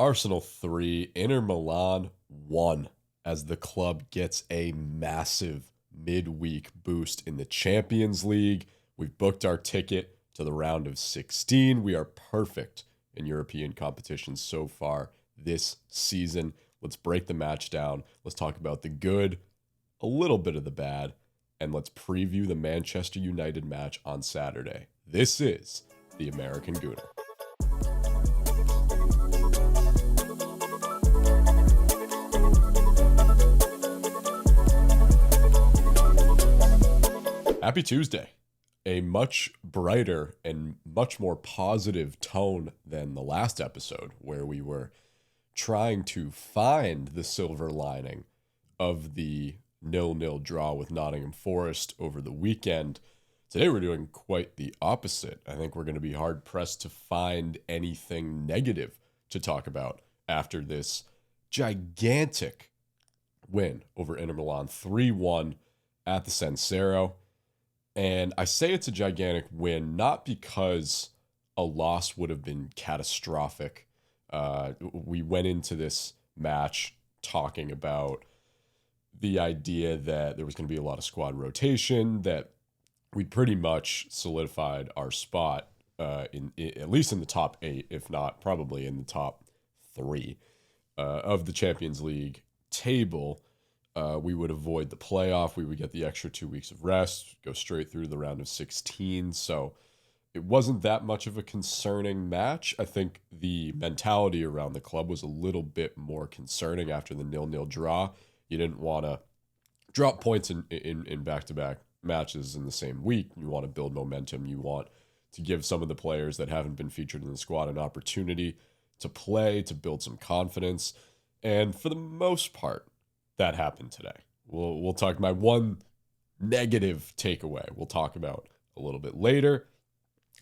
Arsenal 3, Inter Milan 1, as the club gets a massive midweek boost in the Champions League. We've booked our ticket to the round of 16. We are perfect in European competitions so far this season. Let's break the match down. Let's talk about the good, a little bit of the bad, and let's preview the Manchester United match on Saturday. This is the American Gooner. Happy Tuesday. A much brighter and much more positive tone than the last episode, where we were trying to find the silver lining of the 0-0 draw with Nottingham Forest over the weekend. Today we're doing quite the opposite. I think we're going to be hard-pressed to find anything negative to talk about after this gigantic win over Inter Milan, 3-1 at the San Siro. And I say it's a gigantic win, not because a loss would have been catastrophic. We went into this match talking about the idea that there was going to be a lot of squad rotation, that we'd pretty much solidified our spot in at least in the top 8, if not probably in the top 3 of the Champions League table. We would avoid the playoff. We would get the extra 2 weeks of rest, go straight through the round of 16. So it wasn't that much of a concerning match. I think the mentality around the club was a little bit more concerning after the 0-0 draw. You didn't want to drop points in back-to-back matches in the same week. You want to build momentum. You want to give some of the players that haven't been featured in the squad an opportunity to play, to build some confidence. And for the most part, that happened today. We'll talk my one negative takeaway. We'll talk about a little bit later.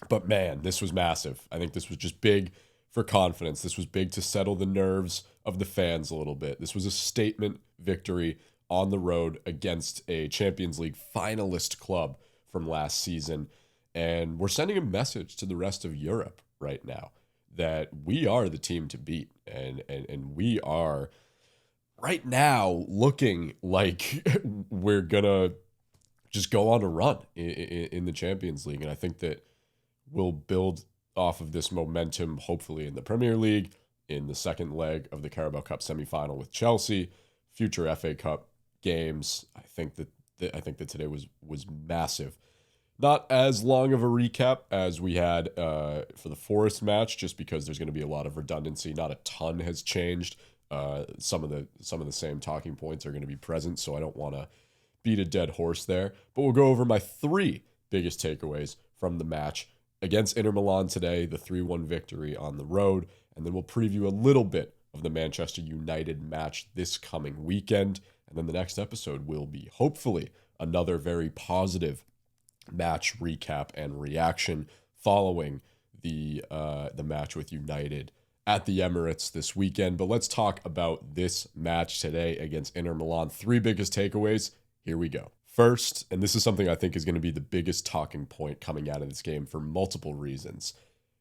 But man, this was massive. I think this was just big for confidence. This was big to settle the nerves of the fans a little bit. This was a statement victory on the road against a Champions League finalist club from last season. And we're sending a message to the rest of Europe right now that we are the team to beat. And we are right now looking like we're going to just go on a run in the Champions League. And I think that we'll build off of this momentum, hopefully in the Premier League, in the second leg of the Carabao Cup semifinal with Chelsea, future FA Cup games. I think that today was massive. Not as long of a recap as we had for the Forest match, just because there's going to be a lot of redundancy. Not a ton has changed. Some of the same talking points are going to be present, so I don't want to beat a dead horse there. But we'll go over my 3 biggest takeaways from the match against Inter Milan today, the 3-1 victory on the road, and then we'll preview a little bit of the Manchester United match this coming weekend. And then the next episode will be hopefully another very positive match recap and reaction following the match with United at the Emirates this weekend. But let's talk about this match today against Inter Milan. 3 biggest takeaways. Here we go. First, and this is something I think is going to be the biggest talking point coming out of this game for multiple reasons.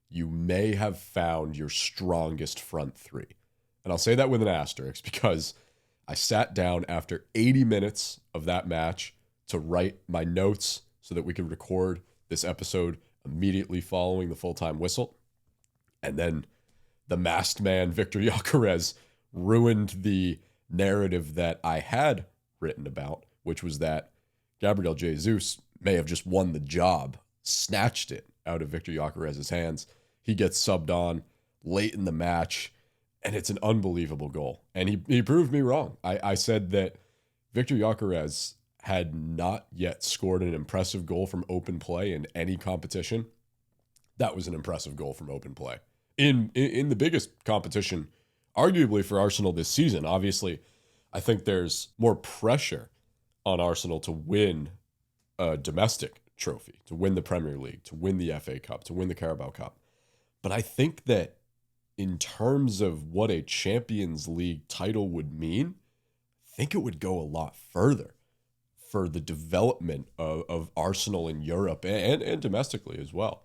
You may have found your strongest front 3. And I'll say that with an asterisk because I sat down after 80 minutes of that match to write my notes so that we could record this episode immediately following the full-time whistle. And then the masked man, Viktor Gyökeres, ruined the narrative that I had written about, which was that Gabriel Jesus may have just won the job, snatched it out of Viktor Gyökeres' hands. He gets subbed on late in the match, and it's an unbelievable goal. And he proved me wrong. I said that Viktor Gyökeres had not yet scored an impressive goal from open play in any competition. That was an impressive goal from open play. In the biggest competition, arguably for Arsenal this season. Obviously, I think there's more pressure on Arsenal to win a domestic trophy, to win the Premier League, to win the FA Cup, to win the Carabao Cup. But I think that in terms of what a Champions League title would mean, I think it would go a lot further for the development of Arsenal in Europe and domestically as well.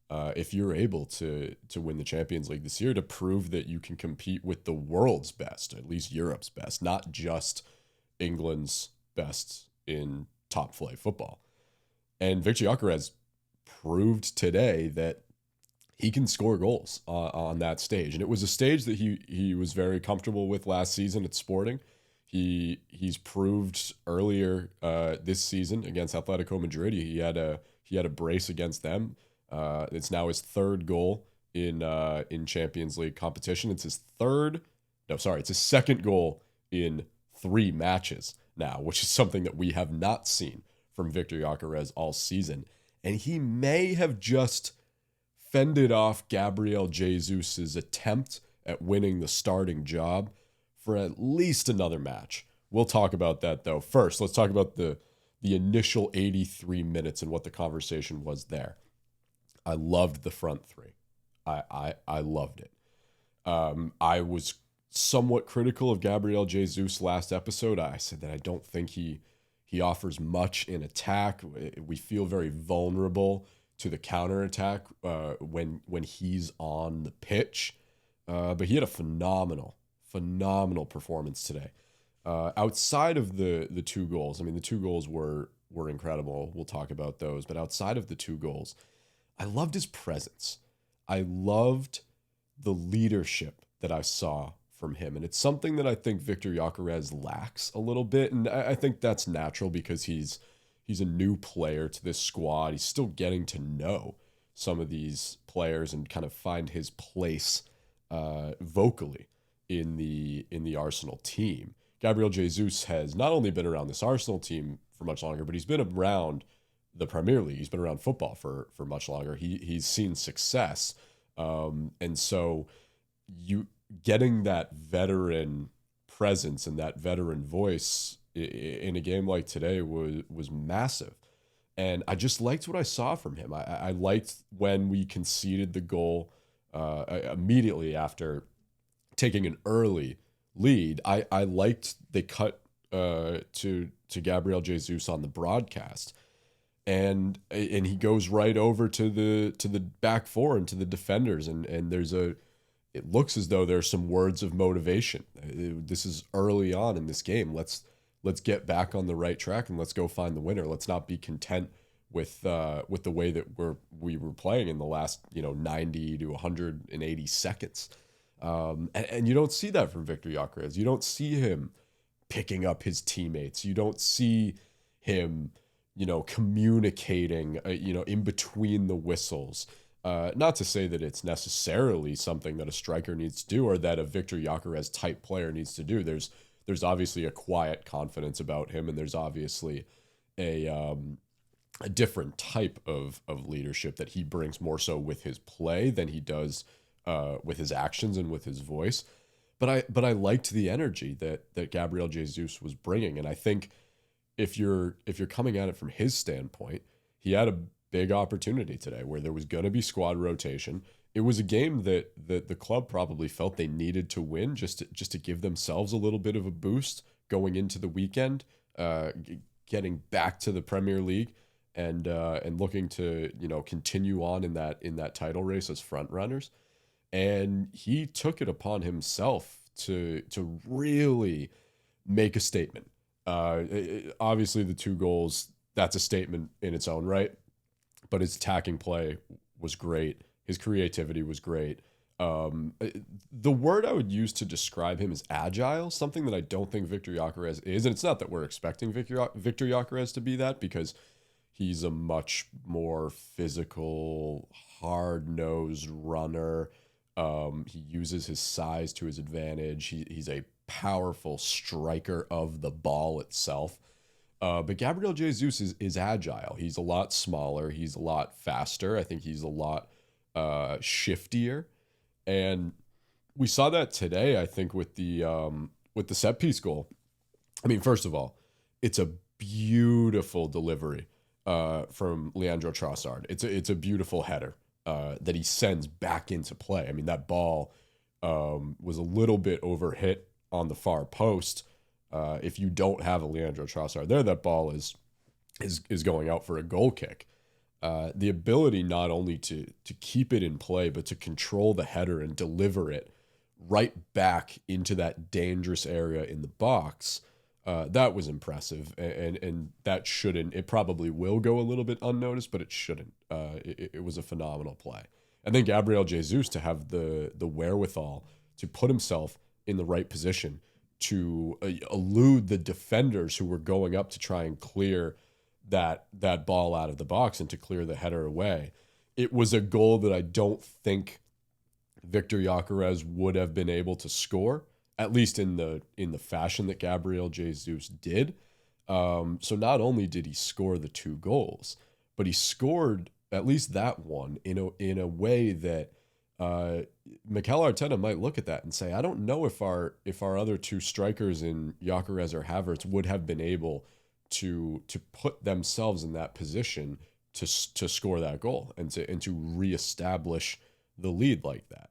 if you're able to win the Champions League this year, to prove that you can compete with the world's best, at least Europe's best, not just England's best in top flight football. And Viktor Gyökeres proved today that he can score goals on that stage. And it was a stage that he was very comfortable with last season at Sporting. He's proved earlier this season against Atletico Madrid. He had a brace against them. It's now his third goal in Champions League competition. It's his second goal in 3 matches now, which is something that we have not seen from Viktor Gyökeres all season. And he may have just fended off Gabriel Jesus' attempt at winning the starting job for at least another match. We'll talk about that, though. First, let's talk about the initial 83 minutes and what the conversation was there. I loved the front three. I loved it. I was somewhat critical of Gabriel Jesus last episode. I said that I don't think he offers much in attack. We feel very vulnerable to the counterattack when he's on the pitch. But he had a phenomenal performance today. Outside of the 2 goals, I mean, the 2 goals were incredible. We'll talk about those. But outside of the 2 goals, I loved his presence. I loved the leadership that I saw from him. And it's something that I think Viktor Gyökeres lacks a little bit. And I think that's natural because he's a new player to this squad. He's still getting to know some of these players and kind of find his place vocally in the Arsenal team. Gabriel Jesus has not only been around this Arsenal team for much longer, but he's been around the Premier League. He's been around football for much longer. He's seen success. And so you getting that veteran presence and that veteran voice in a game like today was massive. And I just liked what I saw from him. I liked when we conceded the goal immediately after taking an early lead. I liked they cut to Gabriel Jesus on the broadcast, and he goes right over to the back four and to the defenders, and it looks as though there's some words of motivation. This is early on in this game. Let's get back on the right track and let's go find the winner. Let's not be content with the way that we were playing in the last 90 to 180 seconds. And you don't see that from Viktor Gyökeres. You don't see him picking up his teammates. You don't see him communicating in between the whistles. Not to say that it's necessarily something that a striker needs to do or that a Viktor Gyökeres type player needs to do. There's obviously a quiet confidence about him, and there's obviously a different type of leadership that he brings more so with his play than he does with his actions and with his voice. But I liked the energy that Gabriel Jesus was bringing, and I think if you're coming at it from his standpoint, he had a big opportunity today where there was going to be squad rotation. It was a game that the club probably felt they needed to win just to give themselves a little bit of a boost going into the weekend, getting back to the Premier League and looking to continue on in that title race as front runners. And he took it upon himself to really make a statement. Obviously, the 2 goals, that's a statement in its own right. But his attacking play was great. His creativity was great. The word I would use to describe him is agile, something that I don't think Viktor Gyökeres is. And it's not that we're expecting Viktor Gyökeres to be that, because he's a much more physical, hard-nosed runner. He uses his size to his advantage. He's a powerful striker of the ball itself. But Gabriel Jesus is agile. He's a lot smaller. He's a lot faster. I think he's a lot shiftier. And we saw that today, I think, with the set piece goal. I mean, first of all, it's a beautiful delivery from Leandro Trossard. It's a beautiful header that he sends back into play. I mean, that ball was a little bit overhit on the far post. If you don't have a Leandro Trossard there, that ball is going out for a goal kick. the ability not only to keep it in play, but to control the header and deliver it right back into that dangerous area in the box. That was impressive, and that shouldn't. It probably will go a little bit unnoticed, but it shouldn't. It was a phenomenal play. And then Gabriel Jesus to have the wherewithal to put himself in the right position to elude the defenders who were going up to try and clear that ball out of the box and to clear the header away. It was a goal that I don't think Viktor Gyökeres would have been able to score, at least in the fashion that Gabriel Jesus did. So not only did he score the 2 goals, but he scored at least that one in a way that Mikel Arteta might look at that and say, I don't know if our other 2 strikers in Gyökeres or Havertz would have been able to put themselves in that position to score that goal and to reestablish the lead like that.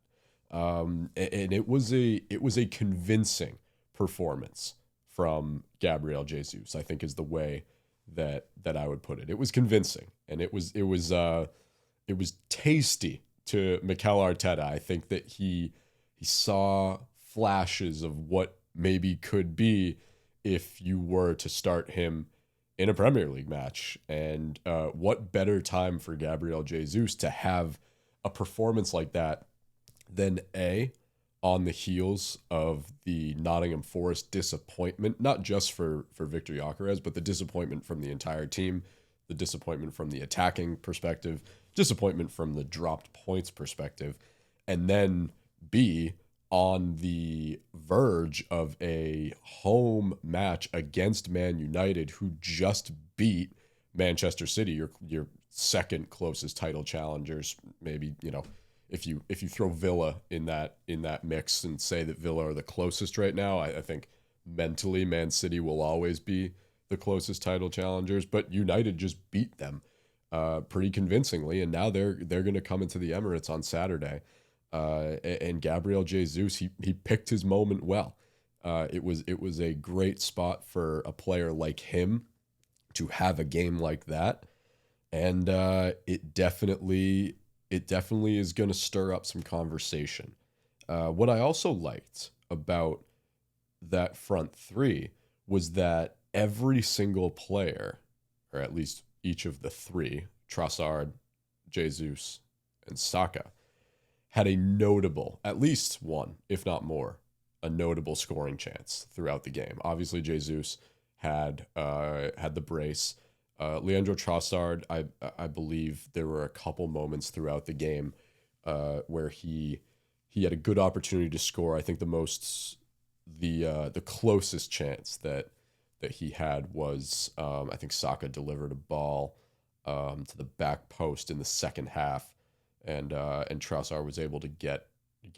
And it was a convincing performance from Gabriel Jesus, I think, is the way that I would put it. It was convincing, and it was tasty to Mikel Arteta. I think that he saw flashes of what maybe could be if you were to start him in a Premier League match. And what better time for Gabriel Jesus to have a performance like that than on the heels of the Nottingham Forest disappointment, not just for Viktor Gyökeres, but the disappointment from the entire team, the disappointment from the attacking perspective, disappointment from the dropped points perspective, and then B, on the verge of a home match against Man United, who just beat Manchester City, your second closest title challengers. Maybe, if you throw Villa in that mix and say that Villa are the closest right now, I think mentally Man City will always be the closest title challengers, but United just beat them pretty convincingly, and now they're going to come into the Emirates on Saturday. And Gabriel Jesus, he picked his moment well. It was a great spot for a player like him to have a game like that, and it definitely is going to stir up some conversation. What I also liked about that front 3 was that every single player, or at least each of the 3, Trossard, Jesus, and Saka, had a notable, at least one, if not more, a notable scoring chance throughout the game. Obviously, Jesus had the brace. Leandro Trossard, I believe there were a couple moments throughout the game where he had a good opportunity to score. I think the closest chance that he had was I think Saka delivered a ball to the back post in the second half, and Trossard was able to get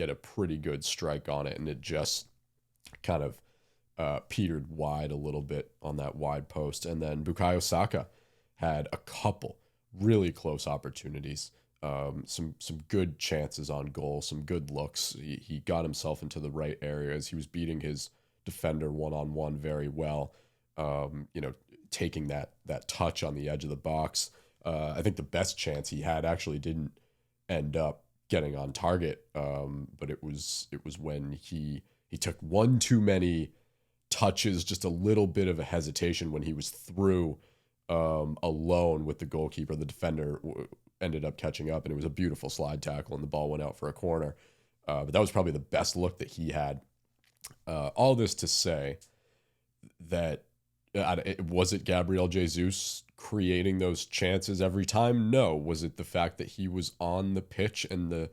a pretty good strike on it, and it just kind of petered wide a little bit on that wide post. And then Bukayo Saka had a couple really close opportunities, some good chances on goal, some good looks. He got himself into the right areas. He was beating his defender one-on-one very well, taking that touch on the edge of the box. I think the best chance he had actually didn't end up getting on target, but it was when he took one too many touches, just a little bit of a hesitation when he was through alone with the goalkeeper. The defender ended up catching up, and it was a beautiful slide tackle, and the ball went out for a corner. But that was probably the best look that he had. All this to say that was it Gabriel Jesus creating those chances every time? No. Was it the fact that he was on the pitch and the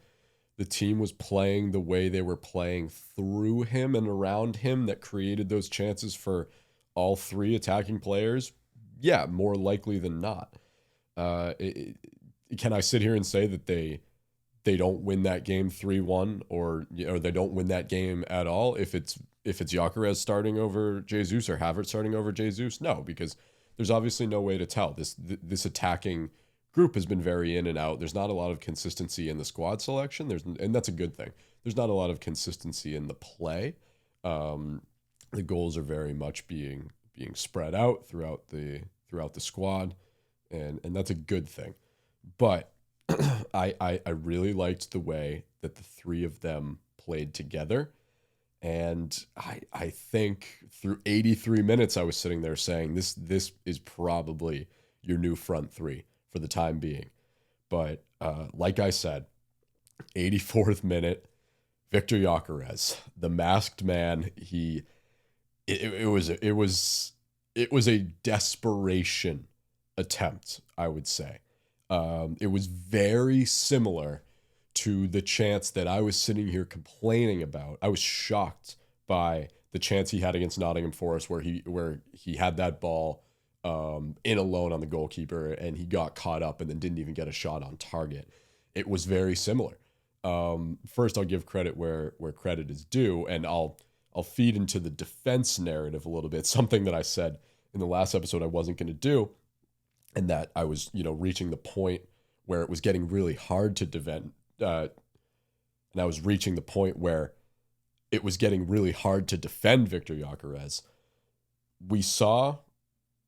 team was playing the way they were playing through him and around him that created those chances for all 3 attacking players? Yeah, more likely than not. Can I sit here and say that they don't win that game 3-1, or they don't win that game at all if it's Gyökeres starting over Jesus or Havertz starting over Jesus? No, because there's obviously no way to tell. This attacking group has been very in and out. There's not a lot of consistency in the squad selection. And that's a good thing. There's not a lot of consistency in the play. The goals are very much being spread out throughout the squad, and that's a good thing. But I really liked the way that the three of them played together. And I think through 83 minutes, I was sitting there saying this is probably your new front three for the time being. But like I said, 84th minute, Viktor Gyökeres, the masked man. It was a desperation attempt, I would say. It was very similar to the chance that I was sitting here complaining about. I was shocked by the chance he had against Nottingham Forest, where he had that ball in alone on the goalkeeper, and he got caught up and then didn't even get a shot on target. It was very similar. First, I'll give credit where credit is due, and I'll feed into the defense narrative a little bit. Something that I said in the last episode I wasn't going to do, and that I was, reaching the point where it was getting really hard to defend. And I was reaching the point where it was getting really hard to defend Viktor Gyökeres. We saw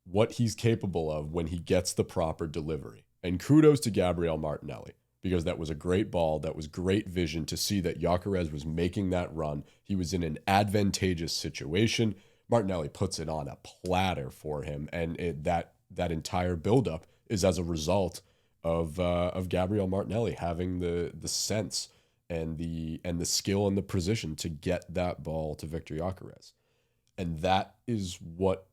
what he's capable of when he gets the proper delivery. And kudos to Gabriel Martinelli, because that was a great ball. That was great vision to see that Gyökeres was making that run. He was in an advantageous situation. Martinelli puts it on a platter for him, and that entire buildup is as a result of Gabriel Martinelli having the sense and the skill and the precision to get that ball to Viktor Gyökeres. And that is what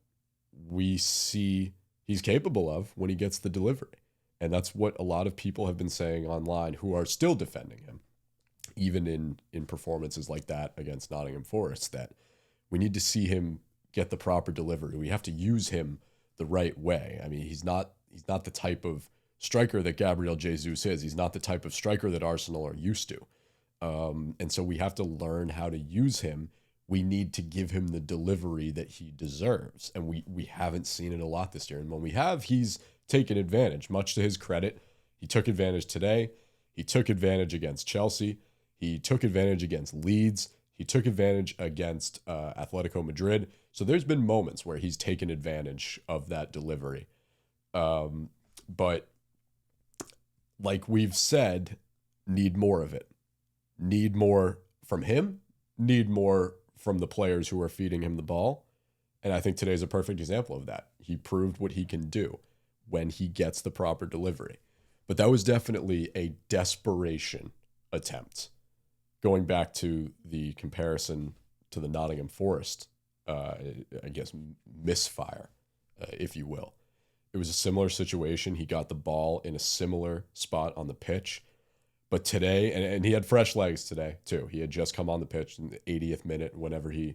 we see he's capable of when he gets the delivery. And that's what a lot of people have been saying online who are still defending him, even in performances like that against Nottingham Forest, that we need to see him get the proper delivery. We have to use him the right way. I mean, he's not the type of striker that Gabriel Jesus is. He's not the type of striker that Arsenal are used to. And so we have to learn how to use him. We need to give him the delivery that he deserves. And we haven't seen it a lot this year. And when we have, he's taken advantage, much to his credit. He took advantage today. He took advantage against Chelsea. He took advantage against Leeds. He took advantage against Atletico Madrid. So there's been moments where he's taken advantage of that delivery. But like we've said, need more of it. Need more from him. Need more from the players who are feeding him the ball. And I think today's a perfect example of that. He proved what he can do when he gets the proper delivery. But that was definitely a desperation attempt. Going back to the comparison to the Nottingham Forest, I guess, misfire, if you will. It was a similar situation. He got the ball in a similar spot on the pitch. But today, and he had fresh legs today, too. He had just come on the pitch in the 80th minute whenever he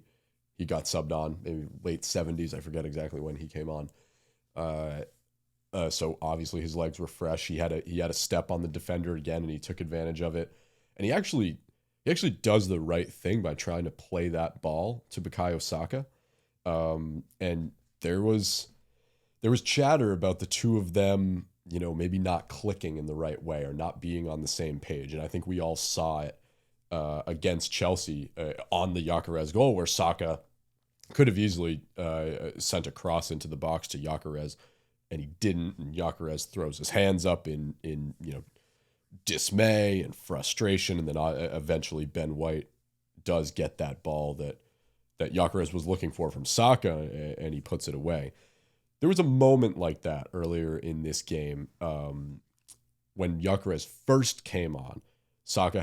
got subbed on, maybe late 70s. I forget exactly when he came on. So obviously his legs were fresh. He had a step on the defender again, and he took advantage of it. And he actually does the right thing by trying to play that ball to Bukayo Saka. And there was chatter about the two of them, maybe not clicking in the right way or not being on the same page. And I think we all saw it against Chelsea on the Gyökeres goal, where Saka could have easily sent a cross into the box to Gyökeres, and he didn't. And Gyökeres throws his hands up in dismay and frustration, and then eventually Ben White does get that ball that Gyökeres was looking for from Saka, and he puts it away. There was a moment like that earlier in this game when Gyökeres first came on. Saka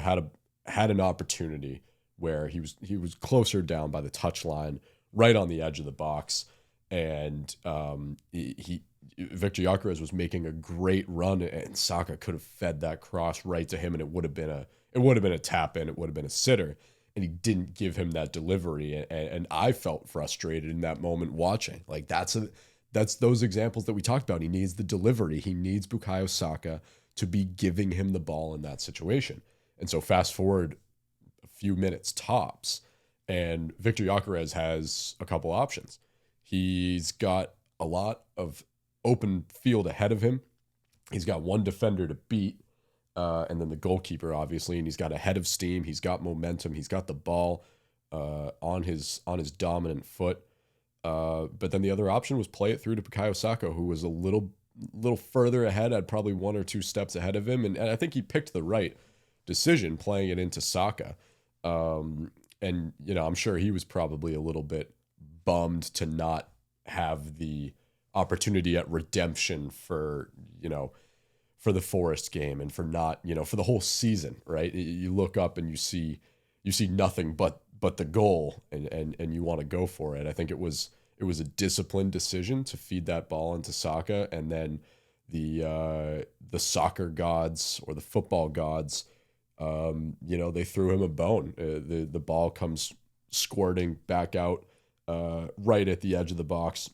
had an opportunity where he was closer down by the touchline, right on the edge of the box, and Viktor Gyökeres was making a great run, and Saka could have fed that cross right to him, and it would have been a tap in, it would have been a sitter, and he didn't give him that delivery, and I felt frustrated in that moment watching. Like that's those examples that we talked about. He needs the delivery. He needs Bukayo Saka to be giving him the ball in that situation. And so fast forward a few minutes tops, and Viktor Gyökeres has a couple options. He's got a lot of open field ahead of him. He's got one defender to beat, and then the goalkeeper, obviously, and he's got a head of steam. He's got momentum. He's got the ball on his dominant foot. But then the other option was play it through to Bukayo Saka, who was a little little further ahead. I'd probably one or two steps ahead of him, and I think he picked the right decision playing it into Saka. And I'm sure he was probably a little bit bummed to not have the opportunity at redemption for the Forest game and for not, for the whole season, right? You look up and you see nothing but the goal, and you want to go for it. I think it was a disciplined decision to feed that ball into Saka, and then the soccer gods or the football gods, they threw him a bone. The ball comes squirting back out right at the edge of the box.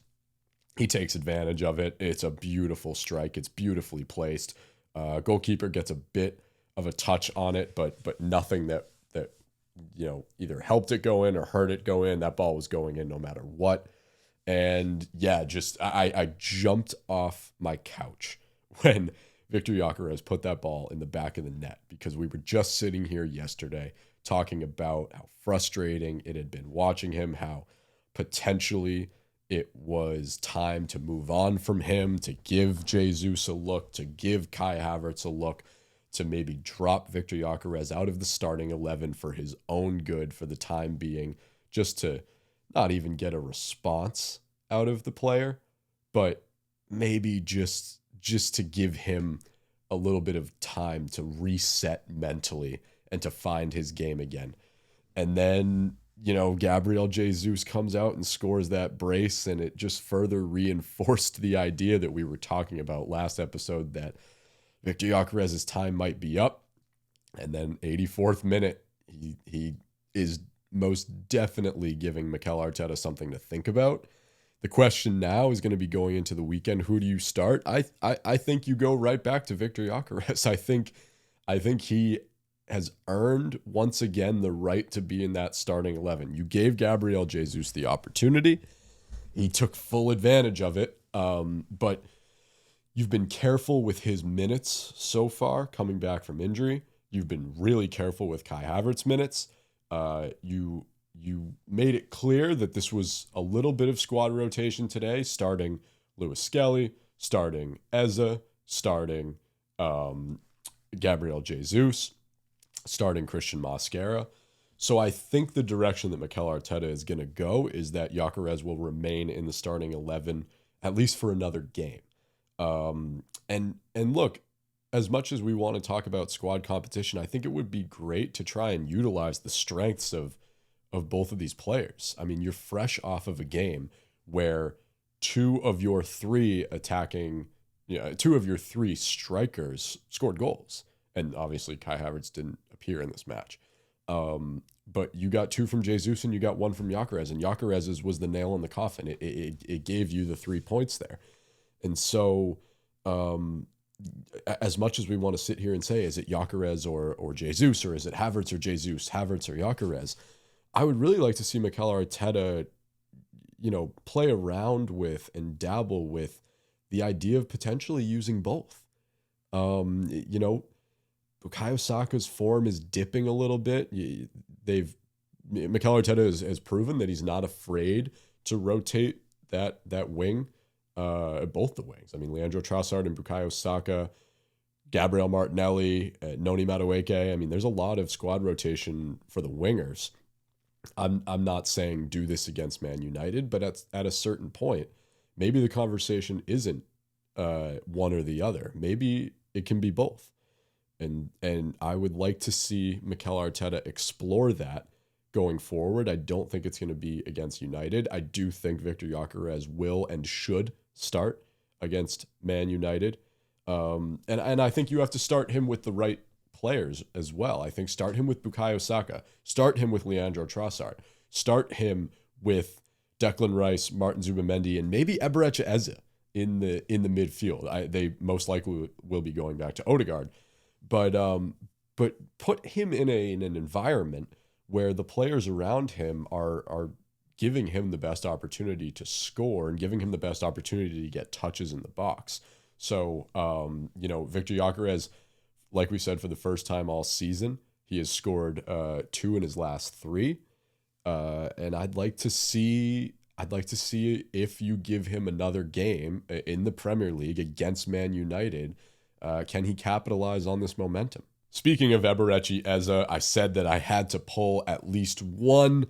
He takes advantage of it. It's a beautiful strike. It's beautifully placed. Goalkeeper gets a bit of a touch on it, but nothing that either helped it go in or hurt it go in. That ball was going in no matter what. And yeah, just I jumped off my couch when Viktor Gyökeres put that ball in the back of the net, because we were just sitting here yesterday talking about how frustrating it had been watching him, how potentially it was time to move on from him, to give Jesus a look, to give Kai Havertz a look, to maybe drop Viktor Gyökeres out of the starting 11 for his own good for the time being, just to not even get a response out of the player, but maybe just to give him a little bit of time to reset mentally and to find his game again. And then, Gabriel Jesus comes out and scores that brace, and it just further reinforced the idea that we were talking about last episode, that Viktor Gyökeres' time might be up. And then 84th minute, he is most definitely giving Mikel Arteta something to think about. The question now is going to be going into the weekend, who do you start? I think you go right back to Viktor Gyökeres. I think he has earned once again the right to be in that starting 11. You gave Gabriel Jesus the opportunity. He took full advantage of it. But you've been careful with his minutes so far coming back from injury. You've been really careful with Kai Havertz minutes. You made it clear that this was a little bit of squad rotation today, starting Lewis Skelly, starting Eze, starting Gabriel Jesus, starting Christian Mosquera. So I think the direction that Mikel Arteta is going to go is that Gyökeres will remain in the starting 11 at least for another game. And look, as much as we want to talk about squad competition, I think it would be great to try and utilize the strengths of both of these players. I mean, you're fresh off of a game where two of your three strikers scored goals. And obviously Kai Havertz didn't appear in this match. But you got two from Jesus and you got one from Gyökeres, and Gyökeres's was the nail in the coffin. It gave you the 3 points there. And so as much as we want to sit here and say, is it Gyökeres or Jesus, or is it Havertz or Jesus, Havertz or Gyökeres, I would really like to see Mikel Arteta, play around with and dabble with the idea of potentially using both. Bukayo Saka's form is dipping a little bit. Mikel Arteta has proven that he's not afraid to rotate that wing, both the wings. I mean, Leandro Trossard and Bukayo Saka, Gabriel Martinelli, Noni Madueke. I mean, there's a lot of squad rotation for the wingers. I'm not saying do this against Man United, but at a certain point, maybe the conversation isn't one or the other. Maybe it can be both. And I would like to see Mikel Arteta explore that going forward. I don't think it's going to be against United. I do think Viktor Gyökeres will and should start against Man United. And I think you have to start him with the right players as well. I think start him with Bukayo Saka. Start him with Leandro Trossard. Start him with Declan Rice, Martin Zubimendi, and maybe Eberechi Eze in the midfield. They most likely will be going back to Odegaard. But put him in an environment where the players around him are giving him the best opportunity to score and giving him the best opportunity to get touches in the box. So, Viktor Gyökeres, like we said, for the first time all season, he has scored 2 in his last 3. And I'd like to see I'd like to see if you give him another game in the Premier League against Man United, can he capitalize on this momentum? Speaking of Eberechi Eze, I said that I had to pull at least one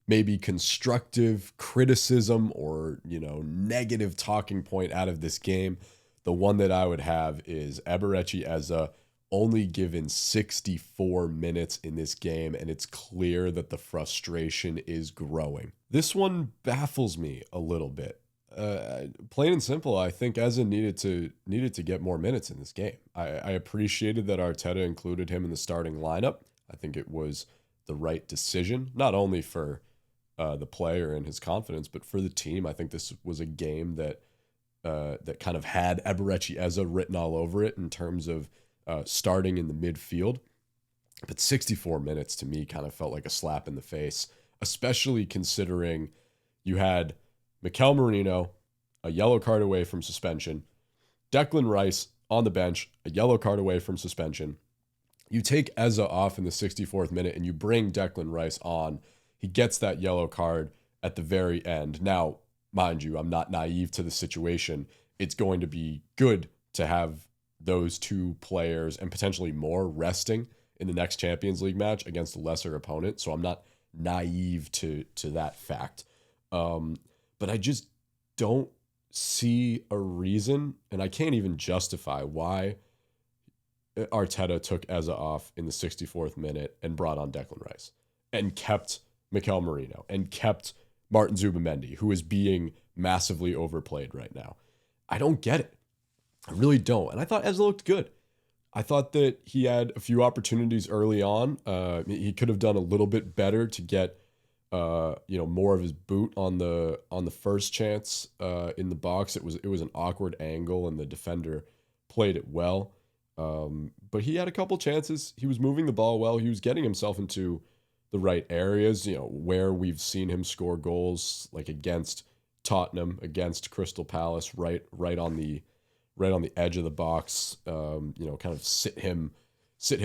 maybe constructive criticism or, negative talking point out of this game. The one that I would have is Eberechi Eze only given 64 minutes in this game, and it's clear that the frustration is growing. This one baffles me a little bit. Plain and simple, I think Eze needed to get more minutes in this game. I appreciated that Arteta included him in the starting lineup. I think it was the right decision, not only for the player and his confidence, but for the team. I think this was a game that kind of had Eberechi Eze written all over it in terms of starting in the midfield. But 64 minutes to me kind of felt like a slap in the face, especially considering you had Mikel Merino, a yellow card away from suspension, Declan Rice on the bench, a yellow card away from suspension. You take Eze off in the 64th minute and you bring Declan Rice on. He gets that yellow card at the very end. Now, mind you, I'm not naive to the situation. It's going to be good to have those two players and potentially more resting in the next Champions League match against a lesser opponent. So I'm not naive to that fact. But I just don't see a reason, and I can't even justify why Arteta took Eze off in the 64th minute and brought on Declan Rice and kept Mikel Merino and kept Martin Zubimendi, who is being massively overplayed right now. I don't get it. I really don't. And I thought Eze looked good. I thought that he had a few opportunities early on. He could have done a little bit better to get more of his boot on the first chance in the box. It was an awkward angle, and the defender played it well. But he had a couple chances. He was moving the ball well. He was getting himself into the right areas, where we've seen him score goals, like against Tottenham, against Crystal Palace, right on the edge of the box. Kind of sit him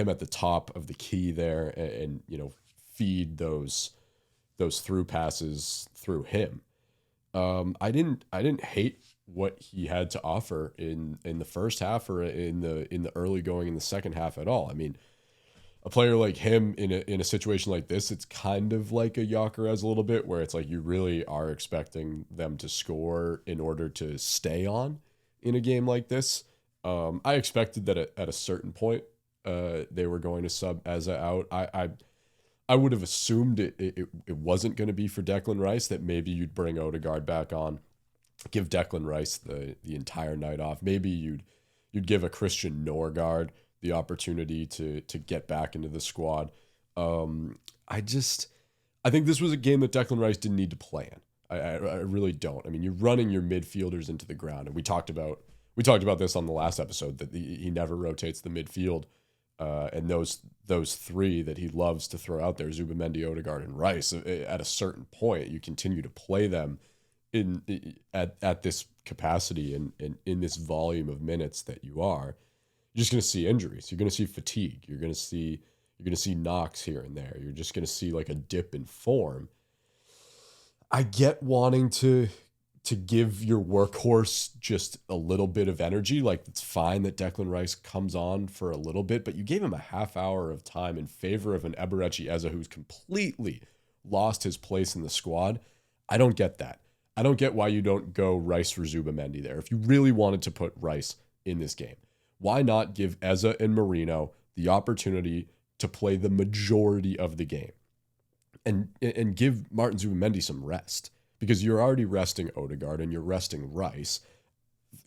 at the top of the key there, and feed those through passes through him. I didn't hate what he had to offer in the first half or in the early going in the second half at all. I mean, a player like him in a situation like this, it's kind of like a Gyökeres a little bit, where it's like you really are expecting them to score in order to stay on in a game like this. I expected that at a certain point they were going to sub Eze out. I would have assumed it wasn't going to be for Declan Rice, that maybe you'd bring Odegaard back on, give Declan Rice the entire night off. Maybe you'd give a Christian Norgard the opportunity to get back into the squad. I think this was a game that Declan Rice didn't need to play in. I really don't. I mean, you're running your midfielders into the ground, and we talked about this on the last episode, that he never rotates the midfield. And those three that he loves to throw out there, Zubimendi, Odegaard, and Rice, at a certain point, you continue to play them at this capacity and in this volume of minutes that you are, you're just going to see injuries. You're going to see fatigue. You're going to see knocks here and there. You're just going to see like a dip in form. I get wanting to give your workhorse just a little bit of energy. Like, it's fine that Declan Rice comes on for a little bit, but you gave him a half hour of time in favor of an Eberechi Eze who's completely lost his place in the squad. I don't get that. I don't get why you don't go Rice for Zubimendi there. If you really wanted to put Rice in this game, why not give Eze and Merino the opportunity to play the majority of the game and give Martin Zubimendi some rest? Because you're already resting Odegaard and you're resting Rice.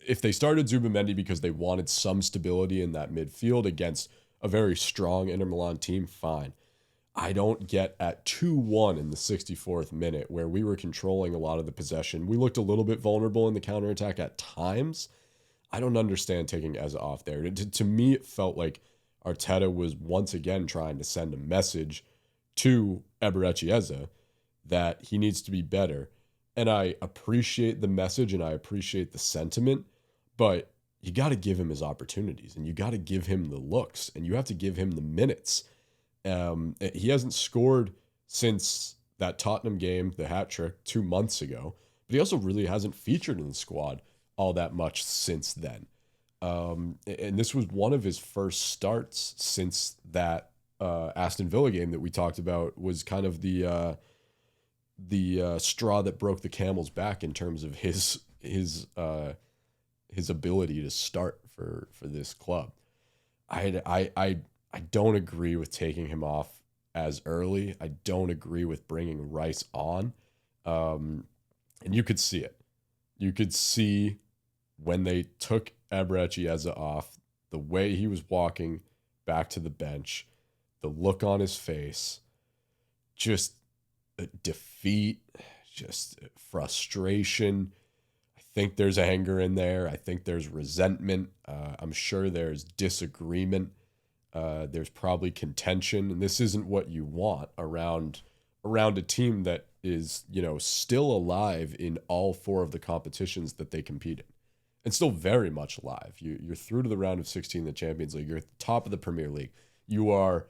If they started Zubimendi because they wanted some stability in that midfield against a very strong Inter Milan team, fine. I don't get at 2-1 in the 64th minute, where we were controlling a lot of the possession. We looked a little bit vulnerable in the counterattack at times. I don't understand taking Eze off there. To me, it felt like Arteta was once again trying to send a message to Eberechi Eze that he needs to be better. And I appreciate the message and I appreciate the sentiment, but you got to give him his opportunities and you got to give him the looks and you have to give him the minutes. He hasn't scored since that Tottenham game, the hat trick 2 months ago, but he also really hasn't featured in the squad all that much since then. And this was one of his first starts since that Aston Villa game that we talked about was kind of the straw that broke the camel's back in terms of his ability to start for this club. I don't agree with taking him off as early. I don't agree with bringing Rice on. And you could see it. You could see when they took Eberechi off, the way he was walking back to the bench, the look on his face, just defeat, just frustration. I think there's anger in there. I think there's resentment. I'm sure there's disagreement. There's probably contention, and this isn't what you want around a team that is, still alive in all 4 of the competitions that they compete in, and still very much alive. You're through to the round of 16 in the Champions League. You're at the top of the Premier League. You are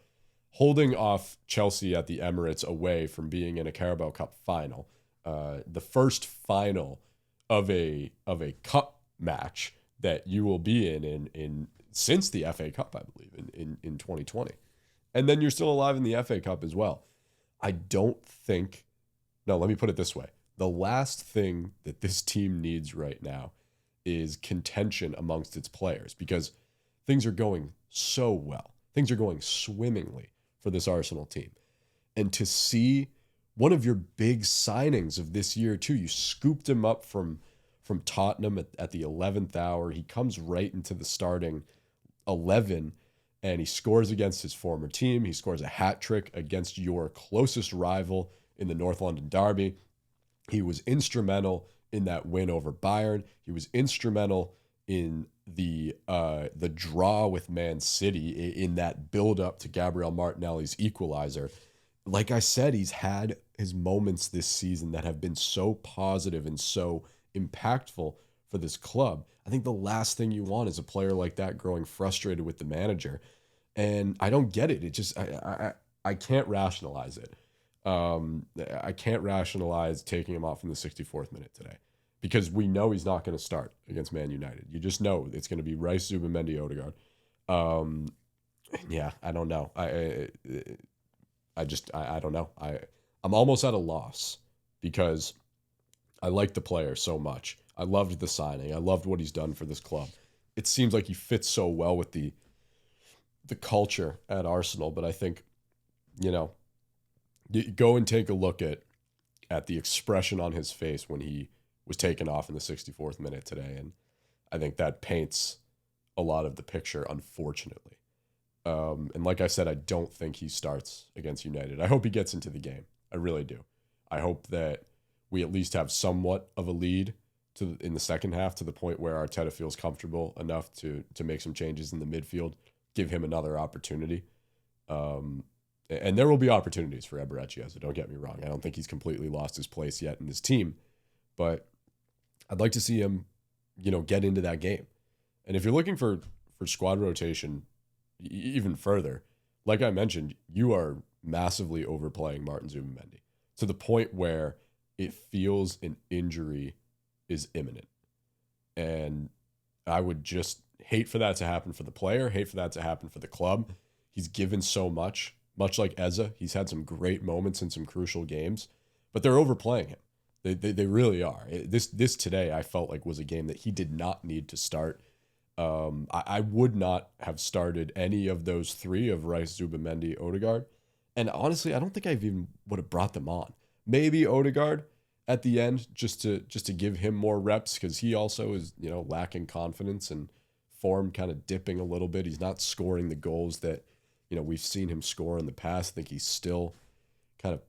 holding off Chelsea at the Emirates away from being in a Carabao Cup final, the first final of a cup match that you will be in since the FA Cup, I believe, in 2020. And then you're still alive in the FA Cup as well. Let me put it this way. The last thing that this team needs right now is contention amongst its players, because things are going so well. Things are going swimmingly for this Arsenal team. And to see one of your big signings of this year too, you scooped him up from Tottenham at the 11th hour. He comes right into the starting 11 and he scores against his former team. He scores a hat trick against your closest rival in the North London derby. He was instrumental in that win over Bayern. He was instrumental in the draw with Man City, in that build up to Gabriel Martinelli's equalizer. Like I said, he's had his moments this season that have been so positive and so impactful for this club. I think the last thing you want is a player like that growing frustrated with the manager. And I don't get it. It just, I can't rationalize it. I can't rationalize taking him off in the 64th minute today, because we know he's not going to start against Man United. You just know it's going to be Rice, Zubimendi, Odegaard. Yeah, I don't know. I don't know. I'm almost at a loss, because I like the player so much. I loved the signing. I loved what he's done for this club. It seems like he fits so well with the culture at Arsenal, but I think, you go and take a look at the expression on his face when he was taken off in the 64th minute today, and I think that paints a lot of the picture, unfortunately. And like I said, I don't think he starts against United. I hope he gets into the game. I really do. I hope that we at least have somewhat of a lead in the second half, to the point where Arteta feels comfortable enough to make some changes in the midfield, give him another opportunity. And there will be opportunities for Eberechi, don't get me wrong. I don't think he's completely lost his place yet in this team, but I'd like to see him, get into that game. And if you're looking for squad rotation even further, like I mentioned, you are massively overplaying Martin Zubimendi to the point where it feels an injury is imminent. And I would just hate for that to happen for the player, hate for that to happen for the club. He's given so much like Eze. He's had some great moments in some crucial games, but they're overplaying him. They really are. This today, I felt like, was a game that he did not need to start. I would not have started any of those 3 of Rice, Zubimendi, Odegaard. And honestly, I don't think I even would have brought them on. Maybe Odegaard at the end, just to give him more reps, because he also is, lacking confidence and form kind of dipping a little bit. He's not scoring the goals that, we've seen him score in the past. I think he's still kind of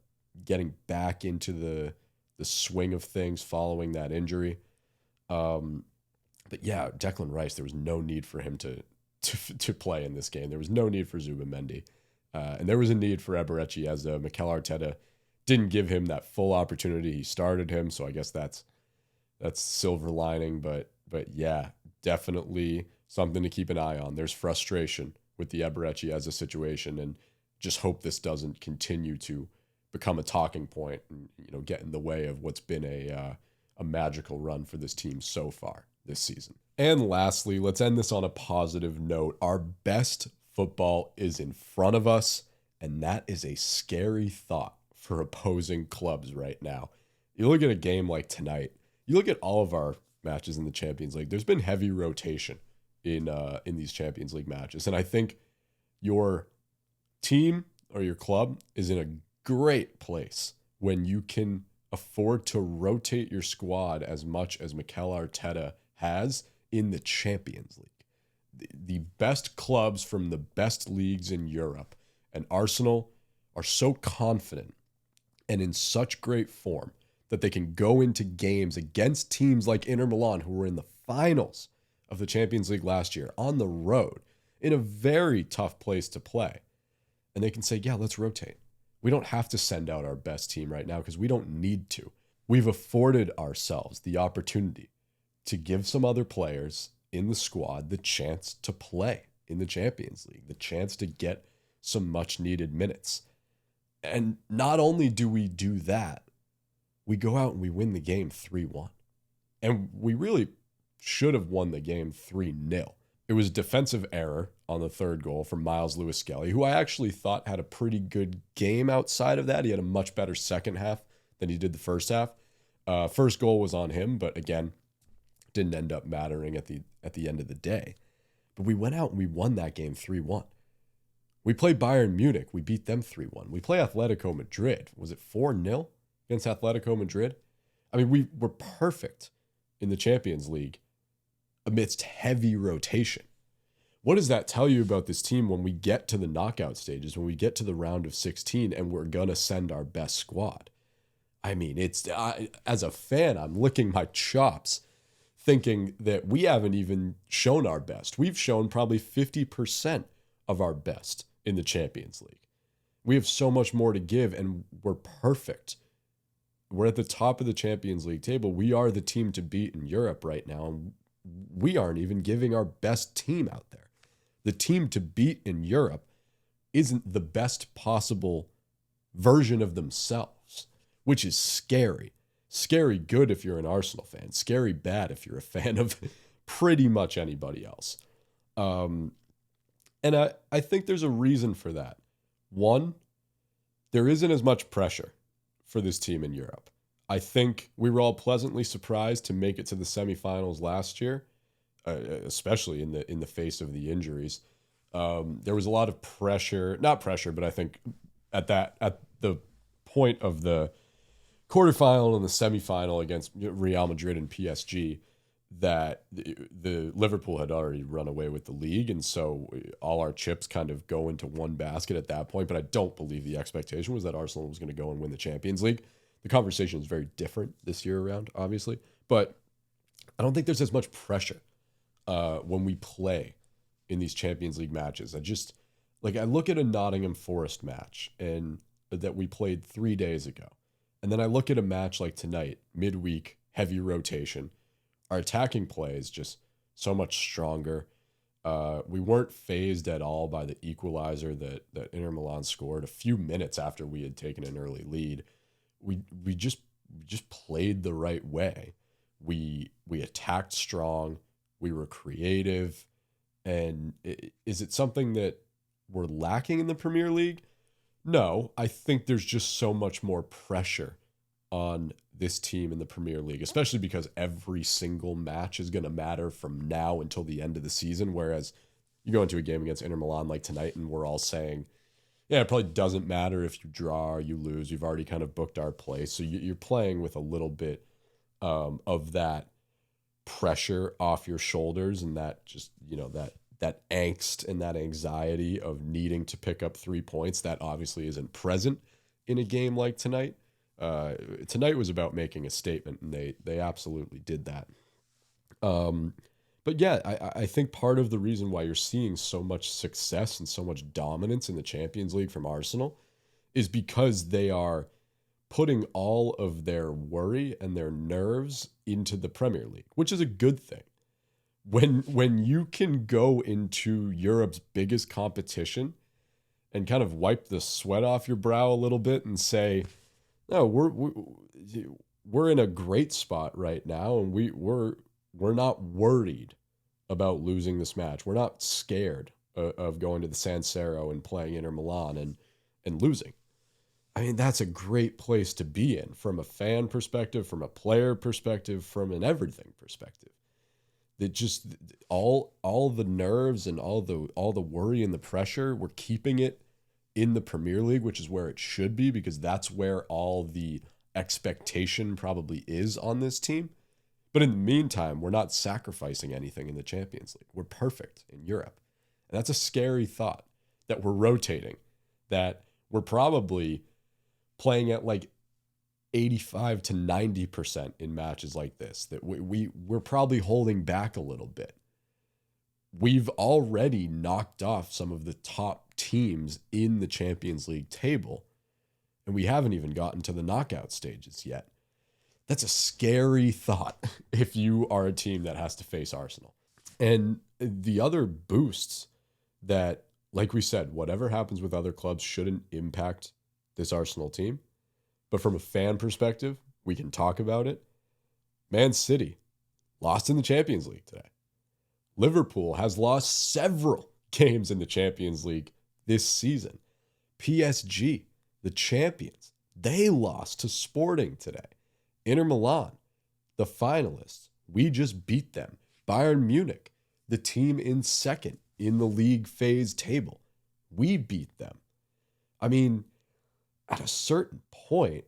getting back into the swing of things following that injury. But yeah, Declan Rice, there was no need for him to play in this game. There was no need for Zubimendi. And there was a need for Eberechi, as Mikel Arteta didn't give him that full opportunity. He started him, so I guess that's silver lining. But yeah, definitely something to keep an eye on. There's frustration with the Eberechi as a situation, and just hope this doesn't continue to become a talking point and, get in the way of what's been a magical run for this team so far this season. And lastly, let's end this on a positive note. Our best football is in front of us, and that is a scary thought for opposing clubs right now. You look at a game like tonight, you look at all of our matches in the Champions League, there's been heavy rotation in these Champions League matches. And I think your team or your club is in a great place when you can afford to rotate your squad as much as Mikel Arteta has in the Champions League. The best clubs from the best leagues in Europe and Arsenal are so confident and in such great form that they can go into games against teams like Inter Milan, who were in the finals of the Champions League last year, on the road, in a very tough place to play. And they can say, yeah, let's rotate. We don't have to send out our best team right now because we don't need to. We've afforded ourselves the opportunity to give some other players in the squad the chance to play in the Champions League, the chance to get some much needed minutes. And not only do we do that, we go out and we win the game 3-1. And we really should have won the game 3-0. It was a defensive error on the third goal from Miles Lewis-Skelly, who I actually thought had a pretty good game outside of that. He had a much better second half than he did the first half. First goal was on him, but again, didn't end up mattering at the end of the day. But we went out and we won that game 3-1. We played Bayern Munich. We beat them 3-1. We play Atletico Madrid. Was it 4-0 against Atletico Madrid? I mean, we were perfect in the Champions League amidst heavy rotation. What does that tell you about this team when we get to the knockout stages, when we get to the round of 16 and we're going to send our best squad? I mean, as a fan, I'm licking my chops thinking that we haven't even shown our best. We've shown probably 50% of our best in the Champions League. We have so much more to give, and we're perfect. We're at the top of the Champions League table. We are the team to beat in Europe right now, and we aren't even giving our best team out there. The team to beat in Europe isn't the best possible version of themselves, which is scary. Scary good if you're an Arsenal fan. Scary bad if you're a fan of pretty much anybody else. And I think there's a reason for that. One, there isn't as much pressure for this team in Europe. I think we were all pleasantly surprised to make it to the semifinals last year, especially in the face of the injuries. There was a lot of pressure, not pressure, but I think at the point of the quarterfinal and the semifinal against Real Madrid and PSG, that the Liverpool had already run away with the league, and so all our chips kind of go into one basket at that point. But I don't believe the expectation was that Arsenal was going to go and win the Champions League. The conversation is very different this year around, obviously, but I don't think there's as much pressure when we play in these Champions League matches. I look at a Nottingham Forest match and that we played 3 days ago, and then I look at a match like tonight, midweek, heavy rotation. Our attacking play is just so much stronger. We weren't fazed at all by the equalizer that Inter Milan scored a few minutes after we had taken an early lead. We just played the right way. We attacked strong. We were creative. And is it something that we're lacking in the Premier League? No, I think there's just so much more pressure on this team in the Premier League, especially because every single match is going to matter from now until the end of the season. Whereas you go into a game against Inter Milan like tonight and we're all saying, yeah, it probably doesn't matter if you draw or you lose. We've already kind of booked our place. So you're playing with a little bit of that pressure off your shoulders, and that just, that angst and that anxiety of needing to pick up 3 points that obviously isn't present in a game like tonight. Tonight was about making a statement, and they absolutely did that. But yeah, I think part of the reason why you're seeing so much success and so much dominance in the Champions League from Arsenal is because they are putting all of their worry and their nerves into the Premier League, which is a good thing. When you can go into Europe's biggest competition and kind of wipe the sweat off your brow a little bit and say, no, we're in a great spot right now, and we're not worried about losing this match. We're not scared of going to the San Siro and playing Inter Milan and losing. I mean, that's a great place to be in from a fan perspective, from a player perspective, from an everything perspective. That just all the nerves and all the worry and the pressure, we're keeping it in the Premier League, which is where it should be, because that's where all the expectation probably is on this team. But in the meantime, we're not sacrificing anything in the Champions League. We're perfect in Europe. And that's a scary thought, that we're rotating, that we're probably playing at like 85 to 90% in matches like this, that we're probably holding back a little bit. We've already knocked off some of the top teams in the Champions League table, and we haven't even gotten to the knockout stages yet. That's a scary thought if you are a team that has to face Arsenal. And the other boosts that, like we said, whatever happens with other clubs shouldn't impact this Arsenal team. But from a fan perspective, we can talk about it. Man City lost in the Champions League today. Liverpool has lost several games in the Champions League this season. PSG, the champions, they lost to Sporting today. Inter Milan, the finalists, we just beat them. Bayern Munich, the team in second in the league phase table, we beat them. I mean, at a certain point,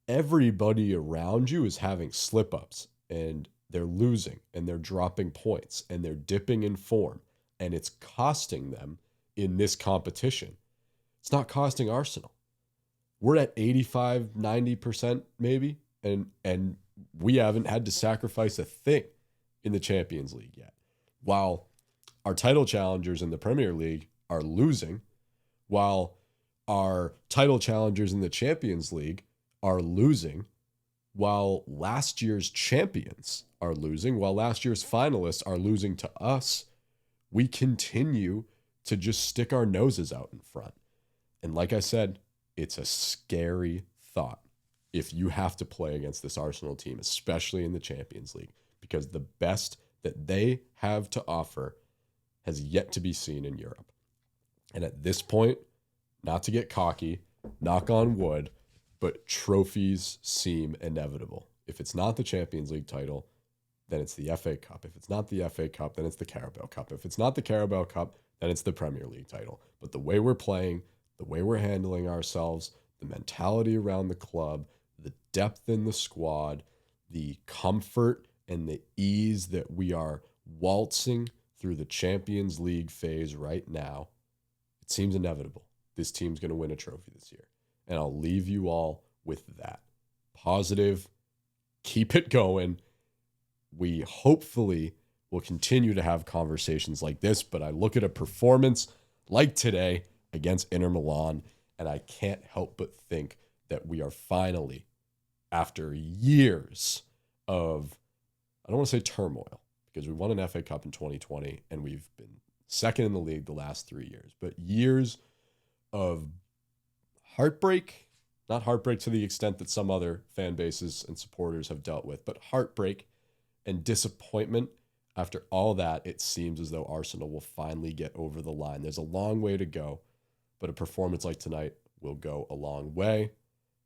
everybody around you is having slip-ups, and they're losing, and they're dropping points, and they're dipping in form, and it's costing them in this competition. It's not costing Arsenal. We're at 85, 90% maybe, and we haven't had to sacrifice a thing in the Champions League yet. While our title challengers in the Premier League are losing, while our title challengers in the Champions League are losing, while last year's champions are losing, while last year's finalists are losing to us, we continue to just stick our noses out in front. And like I said, it's a scary thought if you have to play against this Arsenal team, especially in the Champions League, because the best that they have to offer has yet to be seen in Europe. And at this point, not to get cocky, knock on wood, but trophies seem inevitable. If it's not the Champions League title, then it's the FA Cup. If it's not the FA Cup, then it's the Carabao Cup. If it's not the Carabao Cup, then it's the Premier League title. But the way we're playing, the way we're handling ourselves, the mentality around the club, the depth in the squad, the comfort and the ease that we are waltzing through the Champions League phase right now, it seems inevitable. This team's going to win a trophy this year. And I'll leave you all with that. Positive, keep it going. We hopefully will continue to have conversations like this, but I look at a performance like today against Inter Milan, and I can't help but think that we are finally, after years of, I don't want to say turmoil, because we won an FA Cup in 2020, and we've been second in the league the last 3 years, but years of heartbreak, not heartbreak to the extent that some other fan bases and supporters have dealt with, but heartbreak and disappointment. After all that, it seems as though Arsenal will finally get over the line. There's a long way to go, but a performance like tonight will go a long way.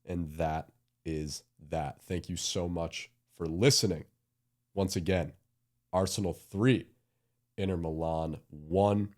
And that is that. Thank you so much for listening. Once again, Arsenal 3, Inter Milan 1.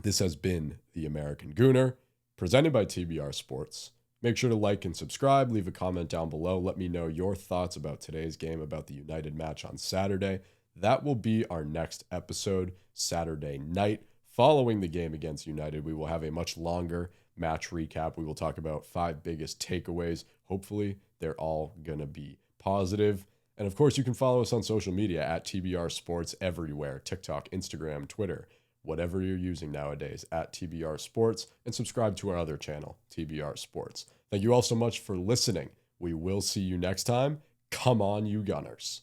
This has been the American Gooner, presented by TBR Sports. Make sure to like and subscribe. Leave a comment down below. Let me know your thoughts about today's game, about the United match on Saturday. That will be our next episode, Saturday night. Following the game against United, we will have a much longer match recap. We will talk about 5 biggest takeaways. Hopefully, they're all going to be positive. And of course, you can follow us on social media at TBR Sports everywhere. TikTok, Instagram, Twitter, whatever you're using nowadays, at TBR Sports, and subscribe to our other channel, TBR Sports. Thank you all so much for listening. We will see you next time. Come on, you Gunners.